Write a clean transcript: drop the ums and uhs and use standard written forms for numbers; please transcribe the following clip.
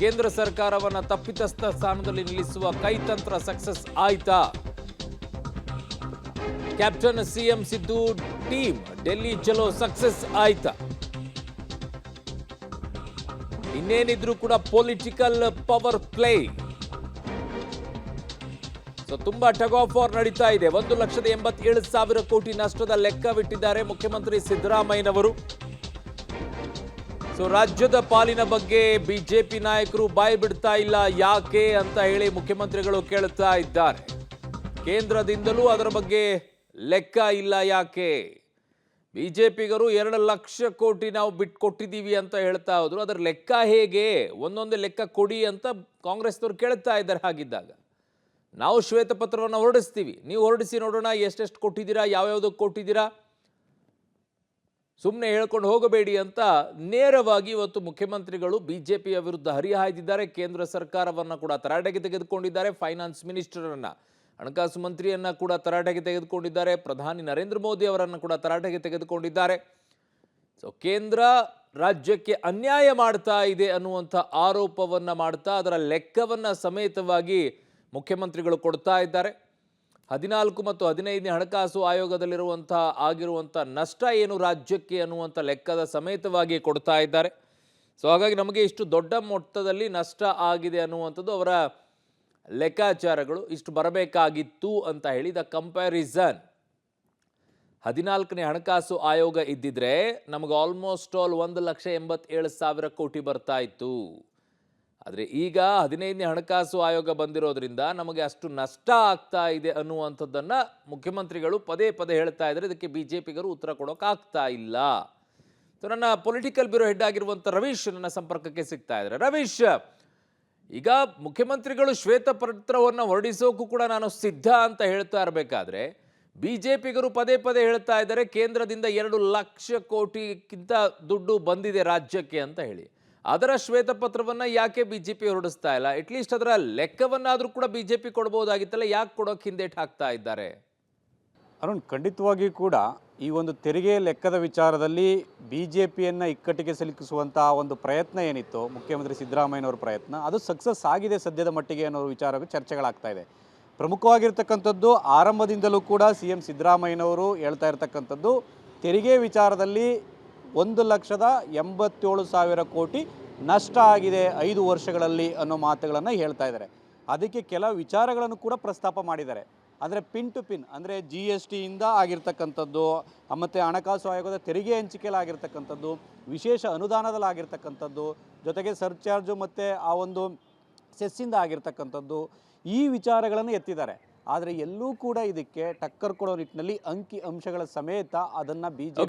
ಕೇಂದ್ರ ಸರ್ಕಾರವನ್ನ ತಪ್ಪಿತಸ್ಥ ಸ್ಥಾನದಲ್ಲಿ ನಿಲ್ಲಿಸುವ ಕೈತಂತ್ರ ಸಕ್ಸಸ್ ಆಯ್ತಾ? Captain CM Siddu team Delhi ಚಲೋ ಸಕ್ಸಸ್ ಆಯ್ತಾ? ಇನ್ನೇನಿದ್ರು ಕೂಡ ಪೊಲಿಟಿಕಲ್ ಪವರ್ ಪ್ಲೇ. ತುಂಬಾ ಟಗ್ ಆಫ್ ವಾರ್ ನಡೀತಾ ಇದೆ. 1,87,000 ಕೋಟಿ ನಷ್ಟದ ಲೆಕ್ಕವಿಟ್ಟಿದ್ದಾರೆ ಮುಖ್ಯಮಂತ್ರಿ ಸಿದ್ದರಾಮಯ್ಯನವರು. ರಾಜ್ಯದ ಪಾಲಿನ ಬಗ್ಗೆ ಬಿಜೆಪಿ ನಾಯಕರು ಬಾಯಿ ಬಿಡ್ತಾ ಇಲ್ಲ, ಯಾಕೆ ಅಂತ ಹೇಳಿ ಮುಖ್ಯಮಂತ್ರಿಗಳು ಕೇಳುತ್ತಾ ಇದ್ದಾರೆ. ಕೇಂದ್ರದಿಂದಲೂ ಅದರ ಬಗ್ಗೆ ಲೆಕ್ಕ ಇಲ್ಲ, ಯಾಕೆ? ಬಿಜೆಪಿಗರು 2 ಲಕ್ಷ ಕೋಟಿ ನಾವು ಬಿಟ್ಕೊಟ್ಟಿದ್ದೀವಿ ಅಂತ ಹೇಳ್ತಾ ಹೋದ್ರು. ಅದರ ಲೆಕ್ಕ ಹೇಗೆ? ಒಂದೊಂದೇ ಲೆಕ್ಕ ಕೊಡಿ ಅಂತ ಕಾಂಗ್ರೆಸ್ನವ್ರು ಕೇಳ್ತಾ ಇದ್ದಾರೆ. ಹಾಗಿದ್ದಾಗ ನಾವು ಶ್ವೇತಪತ್ರವನ್ನು ಹೊರಡಿಸ್ತೀವಿ, ನೀವು ಹೊರಡಿಸಿ ನೋಡೋಣ ಎಷ್ಟೆಷ್ಟು ಕೊಟ್ಟಿದ್ದೀರಾ, ಯಾವ್ಯಾವುದಕ್ಕೆ ಕೊಟ್ಟಿದ್ದೀರಾ, ಸುಮ್ಮನೆ ಹೇಳ್ಕೊಂಡು ಹೋಗಬೇಡಿ ಅಂತ ನೇರವಾಗಿ ಇವತ್ತು ಮುಖ್ಯಮಂತ್ರಿಗಳು ಬಿಜೆಪಿಯ ವಿರುದ್ಧ ಹರಿಹಾಯ್ದಿದ್ದಾರೆ. ಕೇಂದ್ರ ಸರ್ಕಾರವನ್ನು ಕೂಡ ತರಾಟೆಗೆ ತೆಗೆದುಕೊಂಡಿದ್ದಾರೆ. ಫೈನಾನ್ಸ್ ಮಿನಿಸ್ಟರನ್ನ, ಹಣಕಾಸು ಮಂತ್ರಿಯನ್ನ ಕೂಡ ತರಾಟೆಗೆ ತೆಗೆದುಕೊಂಡಿದ್ದಾರೆ. ಪ್ರಧಾನಿ ನರೇಂದ್ರ ಮೋದಿ ಅವರನ್ನು ಕೂಡ ತರಾಟೆಗೆ ತೆಗೆದುಕೊಂಡಿದ್ದಾರೆ. ಕೇಂದ್ರ ರಾಜ್ಯಕ್ಕೆ ಅನ್ಯಾಯ ಮಾಡ್ತಾ ಇದೆ ಅನ್ನುವಂಥ ಆರೋಪವನ್ನ ಮಾಡ್ತಾ ಅದರ ಲೆಕ್ಕವನ್ನ ಸಮೇತವಾಗಿ ಮುಖ್ಯಮಂತ್ರಿಗಳು ಕೊಡ್ತಾ ಇದ್ದಾರೆ. 14 ಮತ್ತು 15ನೇ ಹಣಕಾಸು ಆಗಿರುವಂಥ ನಷ್ಟ ಏನು ರಾಜ್ಯಕ್ಕೆ ಅನ್ನುವಂಥ ಲೆಕ್ಕದ ಸಮೇತವಾಗಿ ಕೊಡ್ತಾ ಇದ್ದಾರೆ. ಹಾಗಾಗಿ ನಮಗೆ ಇಷ್ಟು ದೊಡ್ಡ ಮೊತ್ತದಲ್ಲಿ ನಷ್ಟ ಆಗಿದೆ ಅನ್ನುವಂಥದ್ದು ಅವರ ಲೆಕ್ಕಾಚಾರಗಳು. ಇಷ್ಟು ಬರಬೇಕಾಗಿತ್ತು ಅಂತ ಹೇಳಿ ದ ಕಂಪ್ಯಾರಿಸನ್. 14ನೇ ಹಣಕಾಸು ಆಯೋಗ ಇದ್ದಿದ್ರೆ ನಮಗೆ ಆಲ್ಮೋಸ್ಟ್ ಆಲ್ 1,87,000 ಕೋಟಿ ಬರ್ತಾ ಇತ್ತು. ಆದರೆ ಈಗ 15ನೇ ಹಣಕಾಸು ಆಯೋಗ ಬಂದಿರೋದ್ರಿಂದ ನಮಗೆ ಅಷ್ಟು ನಷ್ಟ ಆಗ್ತಾ ಇದೆ ಅನ್ನುವಂಥದ್ದನ್ನು ಮುಖ್ಯಮಂತ್ರಿಗಳು ಪದೇ ಪದೇ ಹೇಳ್ತಾ ಇದ್ದಾರೆ. ಇದಕ್ಕೆ ಬಿಜೆಪಿಗರು ಉತ್ತರ ಕೊಡೋಕ್ಕಾಗ್ತಾ ಇಲ್ಲ. ನನ್ನ ಪೊಲಿಟಿಕಲ್ ಬ್ಯೂರೋ ಹೆಡ್ ಆಗಿರುವಂಥ ರವೀಶ್ ನನ್ನ ಸಂಪರ್ಕಕ್ಕೆ ಸಿಗ್ತಾ ಇದ್ದಾರೆ. ರವೀಶ್, ಈಗ ಮುಖ್ಯಮಂತ್ರಿಗಳು ಶ್ವೇತಪತ್ರವನ್ನು ಹೊರಡಿಸೋಕ್ಕೂ ಕೂಡ ನಾನು ಸಿದ್ಧ ಅಂತ ಹೇಳ್ತಾ ಇರಬೇಕಾದ್ರೆ ಬಿಜೆಪಿಗರು ಪದೇ ಪದೇ ಹೇಳ್ತಾ ಇದ್ದಾರೆ ಕೇಂದ್ರದಿಂದ 2 ಲಕ್ಷ ಕೋಟಿಗಿಂತ ದುಡ್ಡು ಬಂದಿದೆ ರಾಜ್ಯಕ್ಕೆ ಅಂತ ಹೇಳಿ. ಅದರ ಶ್ವೇತಪತ್ರವನ್ನ ಯಾಕೆ ಬಿಜೆಪಿ ಹೊರಡಿಸ್ತಾ ಇಲ್ಲ? ಅಟ್ಲೀಸ್ಟ್ ಅದರ ಲೆಕ್ಕವನ್ನಾದ್ರೂ ಕೂಡ ಬಿಜೆಪಿ ಕೊಡಬಹುದಾಗಿತ್ತಲ್ಲ, ಯಾಕೆ ಕೊಡೋಕೆ ಹಿಂದೇಟ್ ಹಾಕ್ತಾ ಇದ್ದಾರೆ? ಅರುಣ್, ಖಂಡಿತವಾಗಿ ಕೂಡ ಈ ಒಂದು ತೆರಿಗೆ ಲೆಕ್ಕದ ವಿಚಾರದಲ್ಲಿ ಬಿಜೆಪಿಯನ್ನು ಇಕ್ಕಟ್ಟಿಗೆ ಸಿಲುಕಿಸುವಂಥ ಒಂದು ಪ್ರಯತ್ನ ಏನಿತ್ತು ಮುಖ್ಯಮಂತ್ರಿ ಸಿದ್ದರಾಮಯ್ಯನವರ ಪ್ರಯತ್ನ, ಅದು ಸಕ್ಸಸ್ ಆಗಿದೆ ಸದ್ಯದ ಮಟ್ಟಿಗೆ ಅನ್ನೋ ವಿಚಾರ ಚರ್ಚೆಗಳಾಗ್ತಾ ಇದೆ. ಪ್ರಮುಖವಾಗಿರ್ತಕ್ಕಂಥದ್ದು ಆರಂಭದಿಂದಲೂ ಕೂಡ CM ಸಿದ್ದರಾಮಯ್ಯನವರು ಹೇಳ್ತಾ ಇರ್ತಕ್ಕಂಥದ್ದು ತೆರಿಗೆ ವಿಚಾರದಲ್ಲಿ 1,87,000 ಕೋಟಿ ನಷ್ಟ ಆಗಿದೆ 5 ವರ್ಷಗಳಲ್ಲಿ ಅನ್ನೋ ಮಾತುಗಳನ್ನು ಹೇಳ್ತಾ ಇದ್ದಾರೆ. ಅದಕ್ಕೆ ಕೆಲವು ವಿಚಾರಗಳನ್ನು ಕೂಡ ಪ್ರಸ್ತಾಪ ಮಾಡಿದ್ದಾರೆ. ಅಂದರೆ ಪಿನ್ ಟು ಪಿನ್, ಅಂದರೆ GSTಯಿಂದ ಆಗಿರ್ತಕ್ಕಂಥದ್ದು, ಮತ್ತು ಹಣಕಾಸು ಆಯೋಗದ ತೆರಿಗೆ ಹಂಚಿಕೆಯಲ್ಲಿ ಆಗಿರ್ತಕ್ಕಂಥದ್ದು, ವಿಶೇಷ ಅನುದಾನದಲ್ಲಿ ಆಗಿರ್ತಕ್ಕಂಥದ್ದು, ಜೊತೆಗೆ ಸರ್ಚಾರ್ಜು ಮತ್ತು ಆ ಒಂದು ಸೆಸ್ಸಿಂದ ಆಗಿರ್ತಕ್ಕಂಥದ್ದು, ಈ ವಿಚಾರಗಳನ್ನು ಎತ್ತಿದ್ದಾರೆ. ಆದರೆ ಎಲ್ಲೂ ಕೂಡ ಇದಕ್ಕೆ ಟಕ್ಕರ್ ಕೊಡೋ ನಿಟ್ಟಿನಲ್ಲಿ ಅಂಕಿ ಅಂಶಗಳ ಸಮೇತ ಅದನ್ನು ಬಿಜೆಪಿ